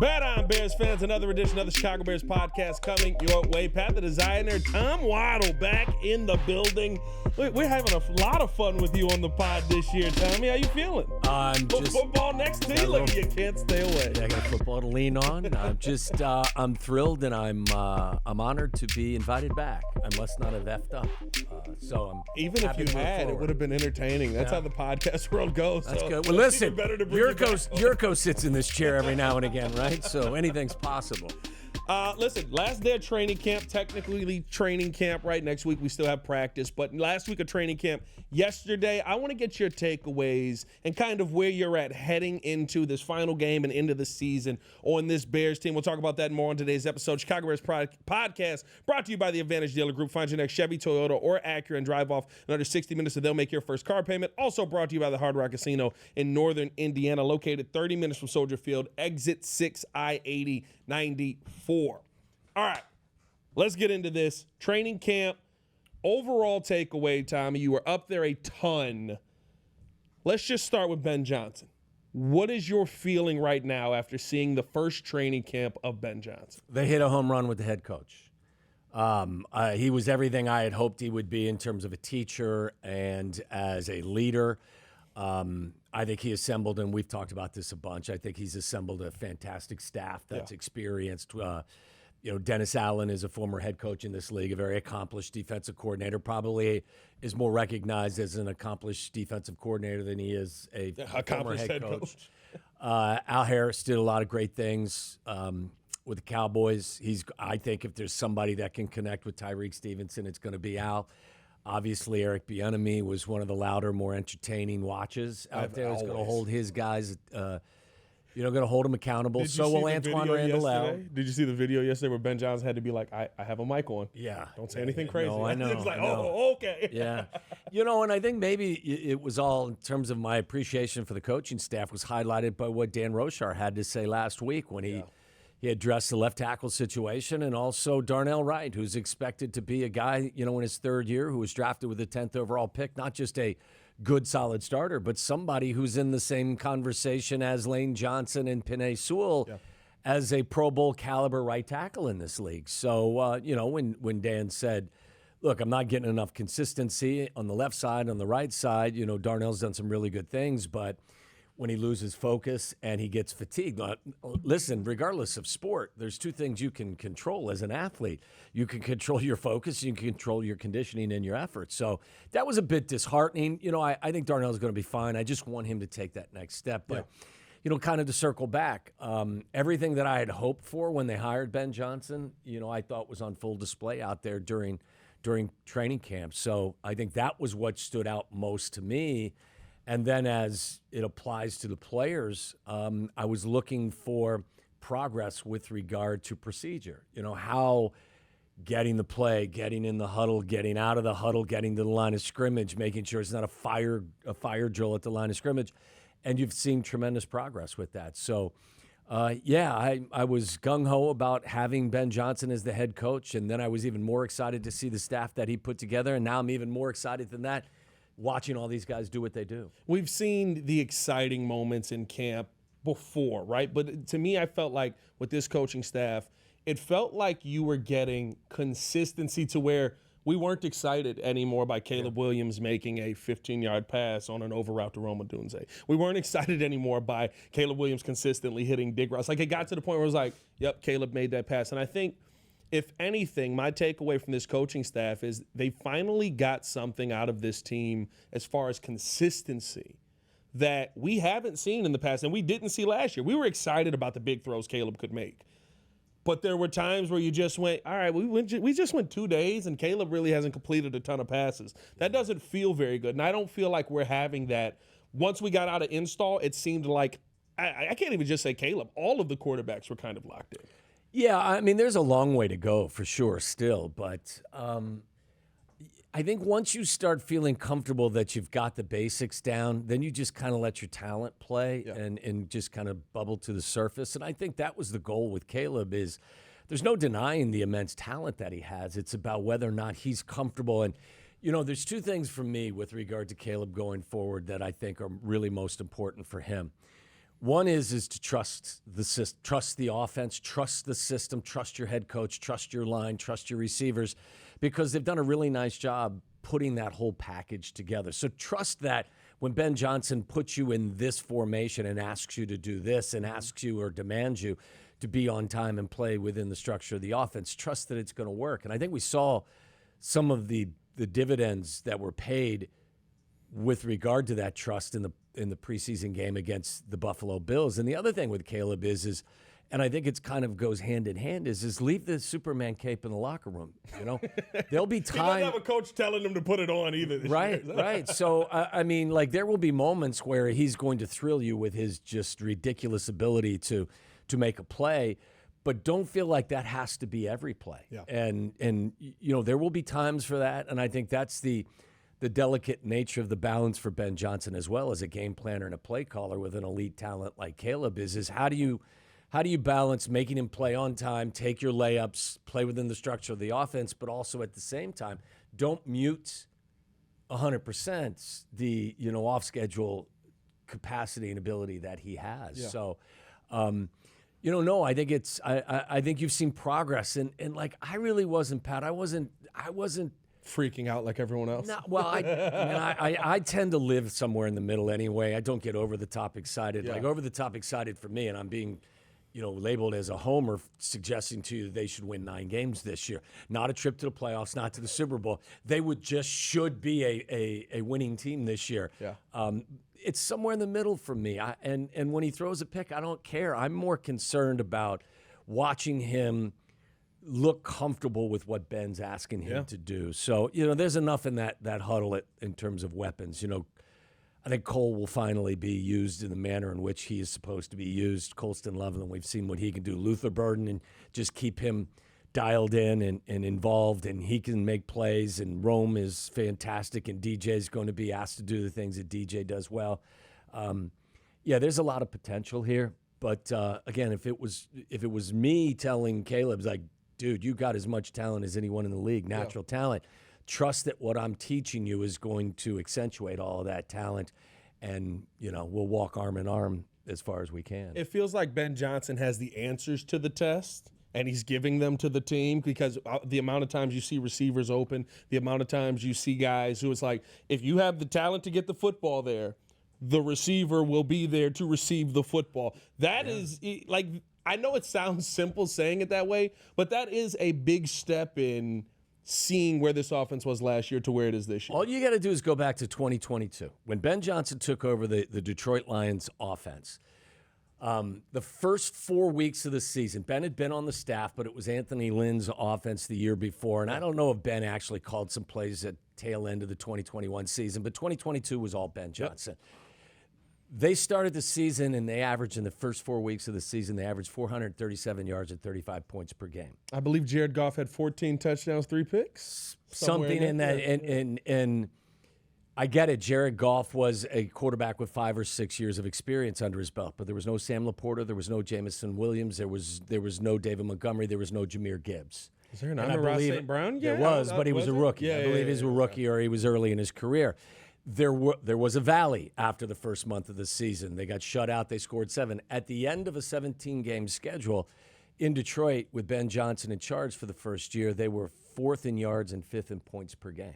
Bet on Bears fans, another edition of the Chicago Bears podcast coming your way. Pat the Designer, Tom Waddle back in the building. We're having a lot of fun with you on the pod this year, Tommy. How you feeling? I'm just football next to you, like you can't stay away. Yeah, I got a football to lean on. I'm thrilled and I'm honored to be invited back. I must not have effed up. So I'm even if you had, it would have been entertaining. That's how the podcast world goes. That's so good. Well, listen, Yurko sits in this chair every now and again, right? So anything's possible. Listen, last day of training camp, technically training camp, right? Next week we still have practice, but last week of training camp, yesterday, I want to get your takeaways and kind of where you're at heading into this final game and into the season on this Bears team. We'll talk about that more on today's episode. Chicago Bears podcast brought to you by the Advantage Dealer Group. Find your next Chevy, Toyota, or Acura and drive off in under 60 minutes so they'll make your first car payment. Also brought to you by the Hard Rock Casino in northern Indiana, located 30 minutes from Soldier Field, exit 6 I-80 94. All right, let's get into this. Training camp, overall takeaway, Tommy, you were up there a ton. Let's just start with Ben Johnson. What is your feeling right now after seeing the first training camp of Ben Johnson? They hit a home run with the head coach. He was everything I had hoped he would be in terms of a teacher and as a leader. I think he assembled, and we've talked about this a bunch, I think he's assembled a fantastic staff that's experienced. Dennis Allen is a former head coach in this league, a very accomplished defensive coordinator, probably is more recognized as an accomplished defensive coordinator than he is a former head coach. Al Harris did a lot of great things with the Cowboys. I think if there's somebody that can connect with Tyreek Stevenson, it's going to be Al. Obviously, Eric Bieniemy was one of the louder, more entertaining watches out there. He's going to hold his guys, going to hold them accountable. So will Antoine Randall. Did you see the video yesterday where Ben Johnson had to be like, I have a mic on. Yeah. Don't say anything crazy. No, I know. It's like, okay. Yeah. And I think maybe it was all in terms of my appreciation for the coaching staff was highlighted by what Dan Rochar had to say last week when he addressed the left tackle situation, and also Darnell Wright, who's expected to be a guy, in his third year, who was drafted with the 10th overall pick, not just a good, solid starter, but somebody who's in the same conversation as Lane Johnson and Penei Sewell as a Pro Bowl caliber right tackle in this league. So, when Dan said, look, I'm not getting enough consistency on the left side, on the right side, Darnell's done some really good things, but when he loses focus and he gets fatigued. Listen, regardless of sport, there's two things you can control as an athlete. You can control your focus, you can control your conditioning and your efforts. So that was a bit disheartening. I think Darnell's going to be fine. I just want him to take that next step. But, kind of to circle back, everything that I had hoped for when they hired Ben Johnson, I thought was on full display out there during training camp. So I think that was what stood out most to me. And then as it applies to the players, I was looking for progress with regard to procedure. How getting the play, getting in the huddle, getting out of the huddle, getting to the line of scrimmage, making sure it's not a fire drill at the line of scrimmage. And you've seen tremendous progress with that. So, I was gung-ho about having Ben Johnson as the head coach. And then I was even more excited to see the staff that he put together. And now I'm even more excited than that, watching all these guys do what they do. We've seen the exciting moments in camp before, right? But to me, I felt like with this coaching staff, it felt like you were getting consistency to where we weren't excited anymore by Caleb Williams making a 15-yard pass on an over route to Roma Dunze. We weren't excited anymore by Caleb Williams consistently hitting dig routes. Like, it got to the point where it was like, yep, Caleb made that pass. And I think, if anything, my takeaway from this coaching staff is they finally got something out of this team as far as consistency that we haven't seen in the past and we didn't see last year. We were excited about the big throws Caleb could make. But there were times where you just went, all right, we just went 2 days and Caleb really hasn't completed a ton of passes. That doesn't feel very good. And I don't feel like we're having that. Once we got out of install, it seemed like, I can't even just say Caleb, all of the quarterbacks were kind of locked in. Yeah, I mean, there's a long way to go for sure still, but I think once you start feeling comfortable that you've got the basics down, then you just kind of let your talent play and just kind of bubble to the surface. And I think that was the goal with Caleb is there's no denying the immense talent that he has. It's about whether or not he's comfortable. And, there's two things for me with regard to Caleb going forward that I think are really most important for him. One is to trust trust the offense, trust the system, trust your head coach, trust your line, trust your receivers, because they've done a really nice job putting that whole package together. So trust that when Ben Johnson puts you in this formation and asks you to do this and asks you or demands you to be on time and play within the structure of the offense, trust that it's going to work. And I think we saw some of the dividends that were paid with regard to that trust in the preseason game against the Buffalo Bills. And the other thing with Caleb is and I think it's kind of goes hand in hand, is leave the Superman cape in the locker room. You know, there'll be time. He doesn't have a coach telling him to put it on either. Right, right. So I mean, like there will be moments where he's going to thrill you with his just ridiculous ability to make a play, but don't feel like that has to be every play. Yeah. And you know there will be times for that, and I think that's the delicate nature of the balance for Ben Johnson as well as a game planner and a play caller with an elite talent like Caleb is how do you balance making him play on time, take your layups, play within the structure of the offense, but also at the same time, don't mute 100% the off schedule capacity and ability that he has. Yeah. So, no, I think I think you've seen progress, and like I really wasn't, Pat. I wasn't freaking out like everyone else. No, well, I tend to live somewhere in the middle anyway. I don't get over the top excited. Yeah. Like over the top excited for me, and I'm being labeled as a homer, suggesting to you that they should win 9 games this year. Not a trip to the playoffs, not to the Super Bowl. They should be a winning team this year. Yeah. It's somewhere in the middle for me. And when he throws a pick, I don't care. I'm more concerned about watching him look comfortable with what Ben's asking him to do. So, there's enough in that huddle in terms of weapons. I think Cole will finally be used in the manner in which he is supposed to be used. Colston Loveland, we've seen what he can do. Luther Burden, and just keep him dialed in and involved, and he can make plays. And Rome is fantastic, and DJ is going to be asked to do the things that DJ does well. There's a lot of potential here. But again, if it was me telling Caleb, like, dude, you got as much talent as anyone in the league, natural talent. Trust that what I'm teaching you is going to accentuate all of that talent, and we'll walk arm in arm as far as we can. It feels like Ben Johnson has the answers to the test, and he's giving them to the team, because the amount of times you see receivers open, the amount of times you see guys who it's like, if you have the talent to get the football there, the receiver will be there to receive the football. That is like, I know it sounds simple saying it that way, but that is a big step in seeing where this offense was last year to where it is this year. All you got to do is go back to 2022 when Ben Johnson took over the Detroit Lions offense. The first 4 weeks of the season, Ben had been on the staff, but it was Anthony Lynn's offense the year before. And I don't know if Ben actually called some plays at tail end of the 2021 season, but 2022 was all Ben Johnson. Yep. They started the season, and they averaged in the first 4 weeks of the season, they averaged 437 yards and 35 points per game. I believe Jared Goff had 14 touchdowns, 3 picks. Something in that. And I get it. Jared Goff was a quarterback with 5 or 6 years of experience under his belt, but there was no Sam Laporta, there was no Jamison Williams, there was no David Montgomery, there was no Jameer Gibbs. Is there an Amon-Ra St. Brown? Yeah, there was, but he was a rookie. I believe he was a rookie, or he was early in his career. There was a valley after the first month of the season. They got shut out. They scored 7. At the end of a 17-game schedule in Detroit with Ben Johnson in charge for the first year, they were 4th in yards and 5th in points per game.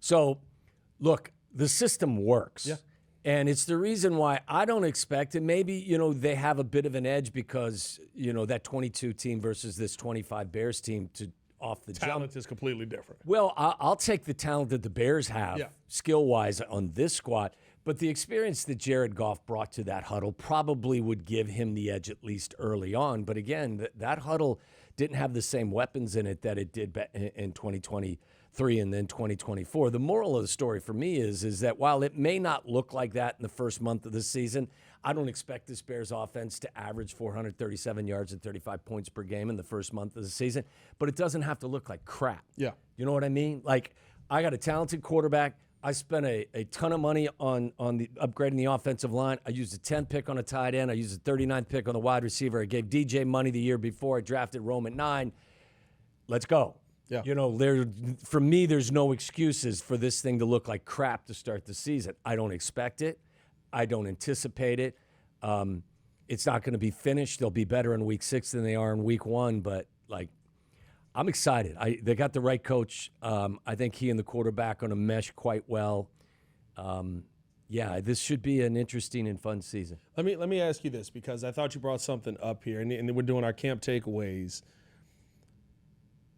So, look, the system works. Yeah. And it's the reason why I don't expect, and maybe, they have a bit of an edge because, that 22 team versus this 25 Bears team off the talent jump is completely different. Well, I'll take the talent that the Bears have skill-wise on this squad, but the experience that Jared Goff brought to that huddle probably would give him the edge at least early on. But again, that huddle didn't have the same weapons in it that it did in 2023 and then 2024. The moral of the story for me is that while it may not look like that in the first month of the season, I don't expect this Bears offense to average 437 yards and 35 points per game in the first month of the season, but it doesn't have to look like crap. Yeah. You know what I mean? Like, I got a talented quarterback. I spent a ton of money on the upgrading the offensive line. I used a 10th pick on a tight end. I used a 39th pick on the wide receiver. I gave DJ money the year before. I drafted Rome at 9. Let's go. Yeah. For me, there's no excuses for this thing to look like crap to start the season. I don't expect it. I don't anticipate it. It's not going to be finished. They'll be better in week 6 than they are in week 1, but like, I'm excited. They got the right coach. I think he and the quarterback are going to mesh quite well. Yeah, this should be an interesting and fun season. Let me ask you this, because I thought you brought something up here, and we're doing our camp takeaways.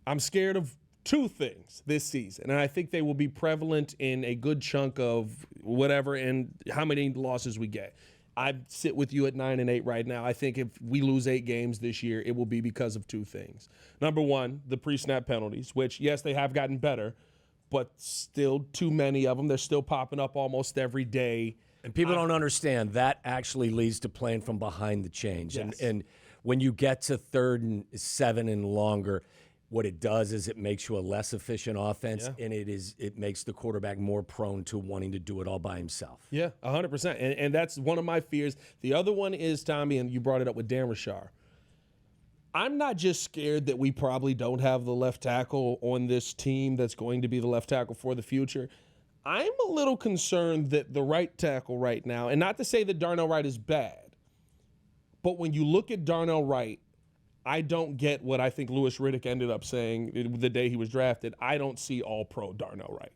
I'm scared of two things this season, and I think they will be prevalent in a good chunk of whatever and how many losses we get. I sit with you at 9-8 right now. I think if we lose 8 games this year, it will be because of two things. Number one, the pre-snap penalties, which, yes, they have gotten better, but still too many of them. They're still popping up almost every day. And people don't understand that actually leads to playing from behind the chains. Yes. And when you get to 3rd and 7 and longer, what it does is it makes you a less efficient offense, and it makes the quarterback more prone to wanting to do it all by himself. Yeah, 100%. And that's one of my fears. The other one is, Tommy, and you brought it up with Dan Rashar. I'm not just scared that we probably don't have the left tackle on this team that's going to be the left tackle for the future. I'm a little concerned that the right tackle right now, and not to say that Darnell Wright is bad, but when you look at Darnell Wright, I don't get what I think Louis Riddick ended up saying the day he was drafted. I don't see all-pro Darnell Wright.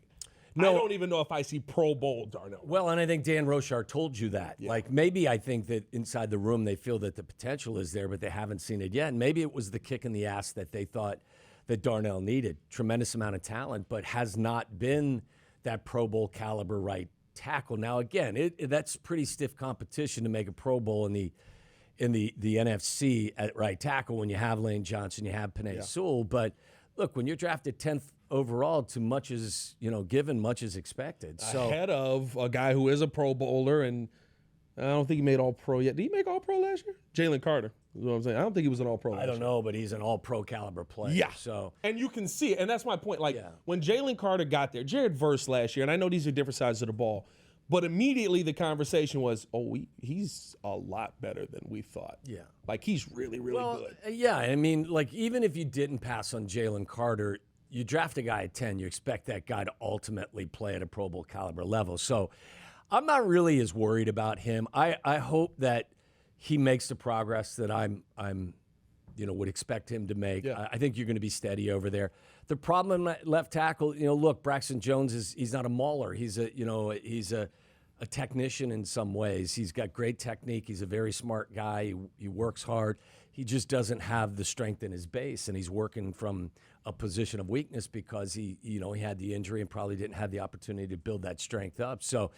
No, I don't even know if I see Pro Bowl Darnell Wright. Well, and I think Dan Rochar told you that. Yeah. Like, maybe I think that inside the room they feel that the potential is there, but they haven't seen it yet. And maybe it was the kick in the ass that they thought that Darnell needed. Tremendous amount of talent, but has not been that Pro Bowl caliber right tackle. Now, again, that's pretty stiff competition to make a Pro Bowl in the NFC at right tackle when you have Lane Johnson, you have Penei Sewell. But look, when you're drafted 10th overall, too much is given, much is expected. So ahead of a guy who is a Pro Bowler, and I don't think he made All-Pro yet. Did he make All-Pro last year? Jalen Carter is what I'm saying. I don't think he was an All-Pro last year. I don't know, but he's an All-Pro caliber player. Yeah. So and you can see it, and that's my point. Like, when Jalen Carter got there, Jared Verse last year, and I know these are different sides of the ball, but immediately the conversation was, he's a lot better than we thought. Yeah. Like, he's really, really good. Yeah, I mean, like, even if you didn't pass on Jalen Carter, you draft a guy at 10, you expect that guy to ultimately play at a Pro Bowl caliber level. So I'm not really as worried about him. I hope that he makes the progress that I'm would expect him to make. Yeah. I think you're going to be steady over there. The problem at left tackle, look, Braxton Jones he's not a mauler. He's a technician in some ways. He's got great technique. He's a very smart guy. He works hard. He just doesn't have the strength in his base, and he's working from a position of weakness because he had the injury and probably didn't have the opportunity to build that strength up. So,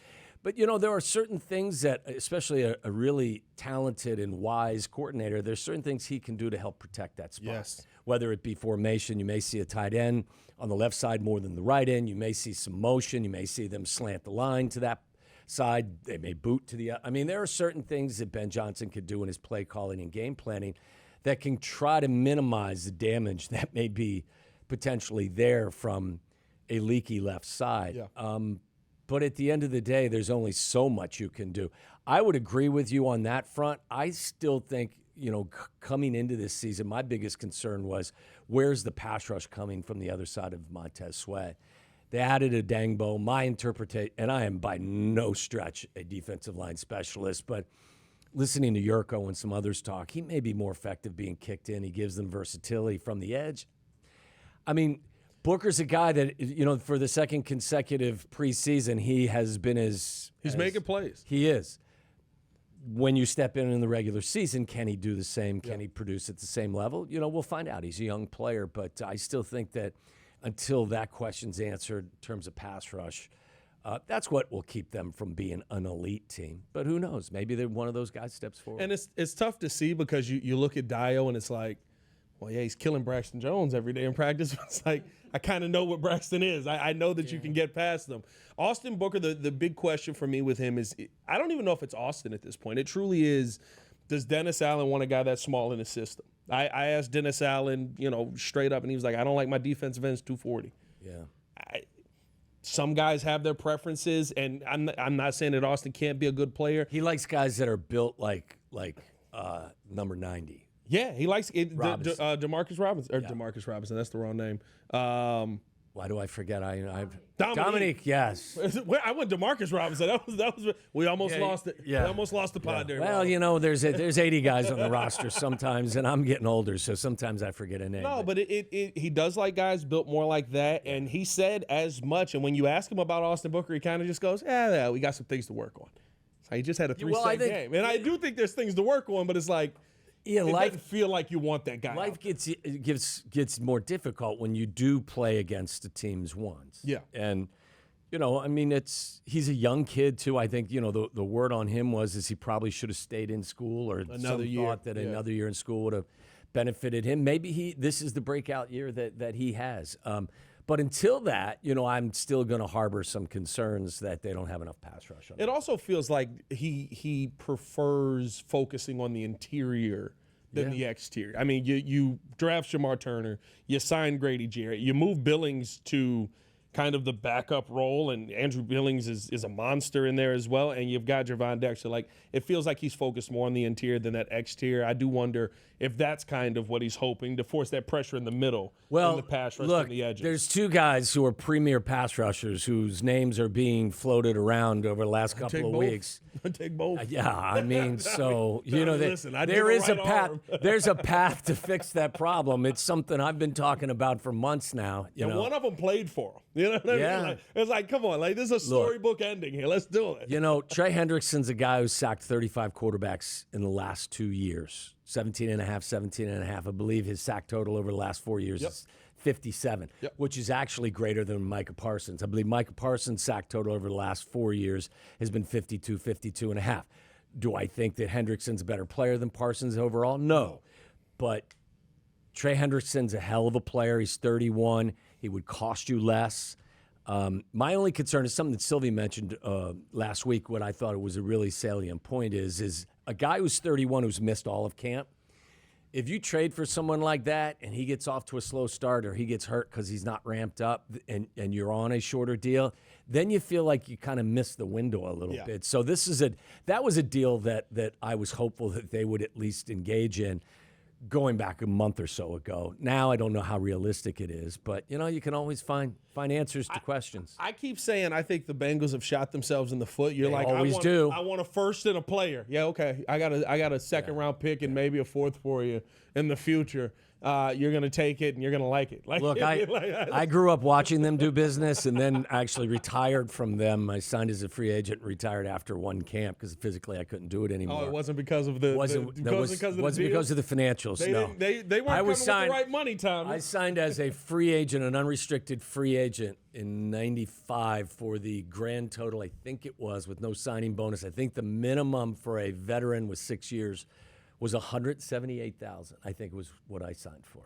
but there are certain things that, especially a really talented and wise coordinator, there's certain things he can do to help protect that spot. Yes. Whether it be formation, you may see a tight end on the left side more than the right end. You may see some motion. You may see them slant the line to that side. They may boot to the. I mean, there are certain things that Ben Johnson could do in his play calling and game planning that can try to minimize the damage that may be potentially there from a leaky left side. Yeah. But at the end of the day, there's only so much you can do. I would agree with you on that front. I still think, coming into this season, my biggest concern was where's the pass rush coming from the other side of Montez Sweat. They added a Dangbo. My interpretation, and I am by no stretch a defensive line specialist, but listening to Yurko and some others talk, he may be more effective being kicked in. He gives them versatility from the edge. I mean, Booker's a guy that, for the second consecutive preseason, he has been He's making plays. He is. When you step in the regular season, can he do the same? Can he produce at the same level? We'll find out. He's a young player, but I still think that until that question's answered in terms of pass rush, that's what will keep them from being an elite team. But who knows? Maybe they're one of those guys steps forward. And it's tough to see because you look at Dio and it's like, well, yeah, he's killing Braxton Jones every day in practice. It's like, I kind of know what Braxton is. I know that you can get past them. Austin Booker, the big question for me with him is, I don't even know if it's Austin at this point. It truly is, does Dennis Allen want a guy that's small in his system? I asked Dennis Allen, straight up, and he was like, I don't like my defensive ends 240. Yeah. Some guys have their preferences, and I'm not saying that Austin can't be a good player. He likes guys that are built like number 90. Yeah, he likes it. DeMarcus Robinson. Or yeah. DeMarcus Robinson, that's the wrong name. Why do I forget? Dominique. Yes. I went DeMarcus Robinson. That was we almost lost it. Yeah. We almost lost the pod there. Well, there's 80 guys on the roster sometimes, and I'm getting older, so sometimes I forget a name. No, but he does like guys built more like that, and he said as much. And when you ask him about Austin Booker, he kind of just goes, "Yeah, we got some things to work on." So he just had a 3-set game, and I do think there's things to work on, but it's like. Yeah, it doesn't feel like you want that guy. Life gets more difficult when you do play against the team's ones. Yeah. And, he's a young kid, too. I think, the word on him is he probably should have stayed in school or another year. Thought that another year in school would have benefited him. Maybe this is the breakout year that he has. But until that, I'm still going to harbor some concerns that they don't have enough pass rush. It also feels like he prefers focusing on the interior than the exterior. I mean, you draft Shamar Turner, you sign Grady Jarrett, you move Billings to kind of the backup role, and Andrew Billings is a monster in there as well, and you've got Javon Dexter. Like, it feels like he's focused more on the interior than that exterior. I do wonder if that's kind of what he's hoping, to force that pressure in the middle, in the pass rush on the edges. There's two guys who are premier pass rushers whose names are being floated around over the last couple of weeks. Take both. Listen, there is a path. There's a path to fix that problem. It's something I've been talking about for months now. One of them played for him. You know what I mean? Like, it's like, come on, like, this is a storybook ending here. Let's do it. Trey Hendrickson's a guy who sacked 35 quarterbacks in the last 2 years. 17 and a half. I believe his sack total over the last 4 years is 57, which is actually greater than Micah Parsons. I believe Micah Parsons' sack total over the last 4 years has been 52 and a half. Do I think that Hendrickson's a better player than Parsons overall? No. But Trey Hendrickson's a hell of a player. He's 31. He would cost you less. My only concern is something that Sylvie mentioned last week. What I thought was a really salient point is a guy who's 31 who's missed all of camp. If you trade for someone like that and he gets off to a slow start or he gets hurt because he's not ramped up and you're on a shorter deal, then you feel like you kind of missed the window a little bit. So that was a deal that I was hopeful that they would at least engage in going back a month or so ago. Now I don't know how realistic it is, but you can always find answers to questions. I keep saying I think the Bengals have shot themselves in the foot. You're like, always I want a first and a player. Yeah, okay. I got a second round pick and maybe a fourth for you in the future. You're going to take it and you're going to like it. Look, I grew up watching them do business and then actually retired from them. I signed as a free agent and retired after one camp because physically I couldn't do it anymore. Oh, it wasn't because of the wasn't because of the financials. They weren't coming with the right money, Tom. I signed as a free agent, an unrestricted free agent in '95 for the grand total, I think it was, with no signing bonus. I think the minimum for a veteran with 6 years was $178,000. I think was what I signed for.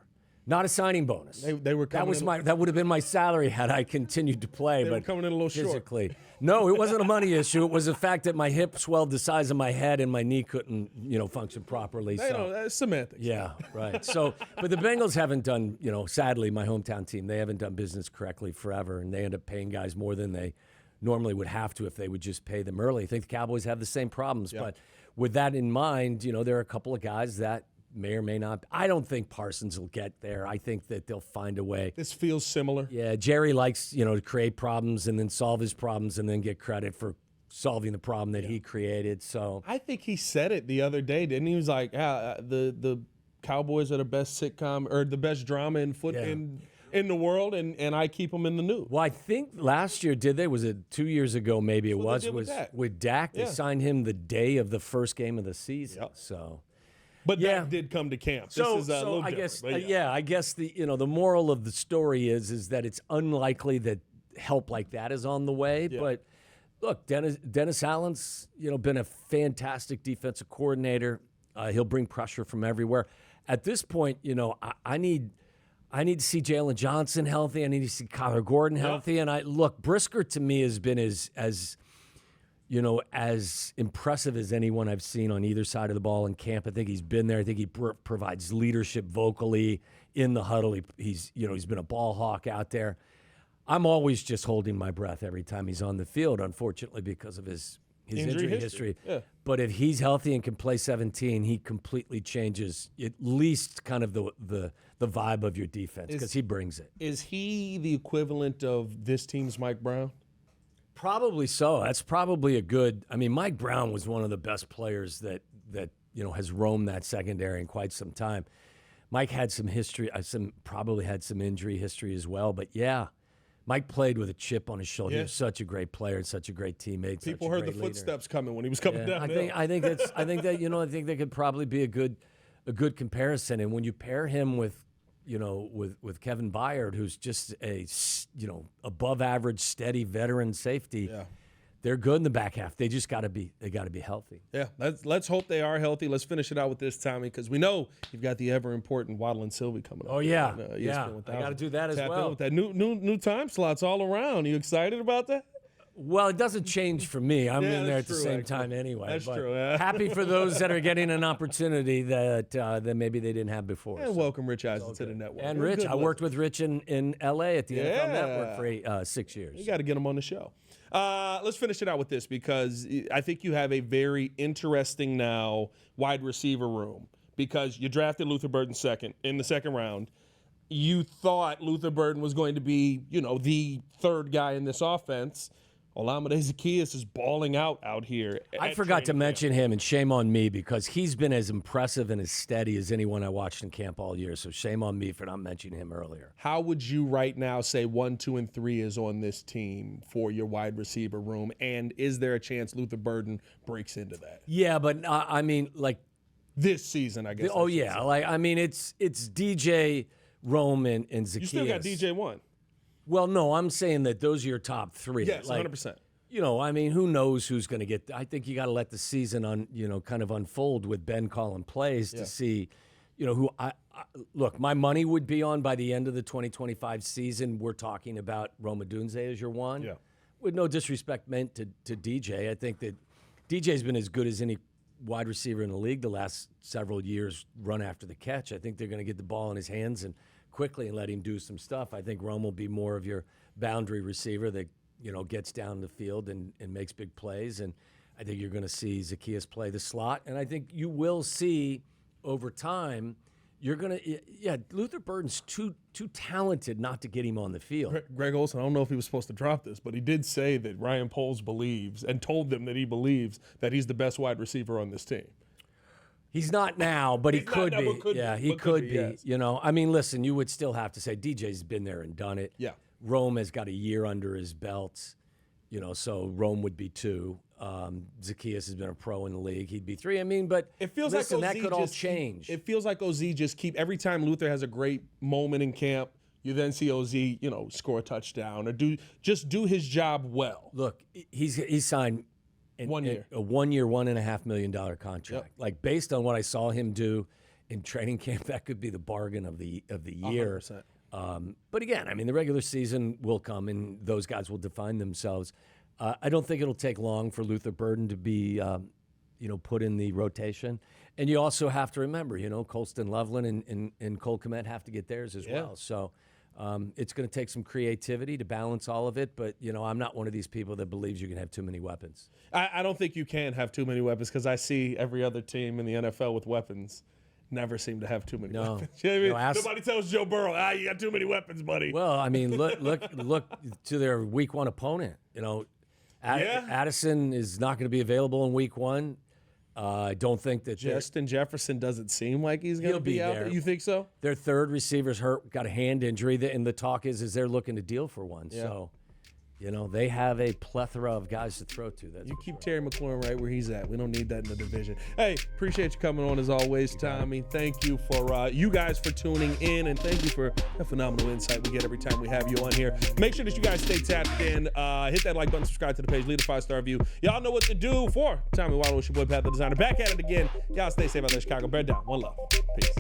Not a signing bonus. They were coming that would have been my salary had I continued to play. They were coming in a little physically. Short. No, it wasn't a money issue. It was the fact that my hip swelled the size of my head and my knee couldn't, function properly. That's semantics. Yeah, right. So, but the Bengals haven't done, sadly, my hometown team, they haven't done business correctly forever, and they end up paying guys more than they normally would have to if they would just pay them early. I think the Cowboys have the same problems, but with that in mind, there are a couple of guys that may or may not. I don't think Parsons will get there. I think that they'll find a way. This feels similar. Yeah, Jerry likes, to create problems and then solve his problems and then get credit for solving the problem that he created. So I think he said it the other day, didn't he? He was like, the Cowboys are the best sitcom or the best drama in the world, and I keep them in the news. Well, I think last year, was it 2 years ago maybe it was with Dak. They signed him the day of the first game of the season. Yep. So, but that did come to camp. This is a little I different. guess, I guess the moral of the story is that it's unlikely that help like that is on the way. Yeah. But look, Dennis Allen's been a fantastic defensive coordinator. He'll bring pressure from everywhere. At this point, I need to see Jalen Johnson healthy. I need to see Kyler Gordon healthy. And Brisker to me has been as impressive as anyone I've seen on either side of the ball in camp. I think he's been there. I think he provides leadership vocally in the huddle. He's been a ball hawk out there. I'm always just holding my breath every time he's on the field, unfortunately, because of his his injury history. Yeah. But if he's healthy and can play 17, he completely changes at least kind of the vibe of your defense because he brings it. Is he the equivalent of this team's Mike Brown? Probably so. That's probably a good. I mean, Mike Brown was one of the best players that has roamed that secondary in quite some time. Mike had some history. Probably had some injury history as well. But yeah, Mike played with a chip on his shoulder. Yeah. He was such a great player and such a great teammate. People heard the footsteps coming when he was coming down. I think that could probably be a good comparison. And when you pair him with Kevin Byard, who's just a above average, steady veteran safety. Yeah. They're good in the back half. They just got to be healthy. Yeah, let's hope they are healthy. Let's finish it out with this, Tommy, because we know you've got the ever important Waddle and Sylvie coming up. Oh yeah, I got to do that as well. With that new time slots all around. You excited about that? Well, it doesn't change for me. I'm in there at the same time anyway. That's true. Yeah. Happy for those that are getting an opportunity that maybe they didn't have before. And welcome Rich Eisen to the network. And Rich, I worked with Rich in L.A. at the NFL Network for 6 years. You got to get him on the show. Let's finish it out with this because I think you have a very interesting now wide receiver room because you drafted Luther Burden in the second round. You thought Luther Burden was going to be, the third guy in this offense. Olamide Zaccheaus is balling out here. I forgot to mention him, and shame on me because he's been as impressive and as steady as anyone I watched in camp all year. So shame on me for not mentioning him earlier. How would you right now say 1, 2, and 3 is on this team for your wide receiver room? And is there a chance Luther Burden breaks into that? Yeah, but I mean, like this season, I guess. It's DJ, Rome, and Zaccheaus. You still got DJ 1. Well, no, I'm saying that those are your top 3. Yes, 100%. Who knows who's going to get – I think you got to let the season kind of unfold with Ben calling plays to see, who – look, my money would be on by the end of the 2025 season. We're talking about Rome Odunze as your 1. Yeah. With no disrespect meant to DJ. I think that DJ's been as good as any wide receiver in the league the last several years run after the catch. I think they're going to get the ball in his hands and – quickly and let him do some stuff. I think Rome will be more of your boundary receiver that, gets down the field and makes big plays. And I think you're going to see Zaccheaus play the slot. And I think you will see over time, Luther Burden's too talented not to get him on the field. Greg Olson, I don't know if he was supposed to drop this, but he did say that Ryan Poles believes and told them that he believes that he's the best wide receiver on this team. He's not now, but he could be. He could be. Yes. Listen, you would still have to say DJ's been there and done it. Yeah. Rome has got a year under his belt, so Rome would be 2. Zaccheaus has been a pro in the league. He'd be 3. But it feels listen, like that could all change. It feels like OZ just every time Luther has a great moment in camp, you then see OZ, score a touchdown or do his job well. Look, he's signed – 1 year. A 1 year, $1.5 million contract. Yep. Like based on what I saw him do in training camp, that could be the bargain of the year. 100%. But again, the regular season will come and those guys will define themselves. I don't think it'll take long for Luther Burden to be, put in the rotation. And you also have to remember, Colston Loveland and Cole Kmet have to get theirs as well. So. It's going to take some creativity to balance all of it, but, I'm not one of these people that believes you can have too many weapons. I don't think you can have too many weapons because I see every other team in the NFL with weapons never seem to have too many weapons. Nobody tells Joe Burrow, you got too many weapons, buddy. Well, look to their week 1 opponent. Addison is not going to be available in week 1. I don't think that Justin Jefferson doesn't seem like he's going to be out there. You think so? Their third receiver's hurt, got a hand injury, and the talk is they're looking to deal for one. Yeah. So, they have a plethora of guys to throw to. You keep Terry McLaurin right where he's at. We don't need that in the division. Hey, appreciate you coming on as always, Tommy. Thank you for you guys for tuning in, and thank you for the phenomenal insight we get every time we have you on here. Make sure that you guys stay tapped in. Hit that like button, subscribe to the page, leave a 5-star review. Y'all know what to do. For Tommy Waddle, it's your boy Pat the Designer. Back at it again. Y'all stay safe out there, Chicago. Bear down. One love. Peace.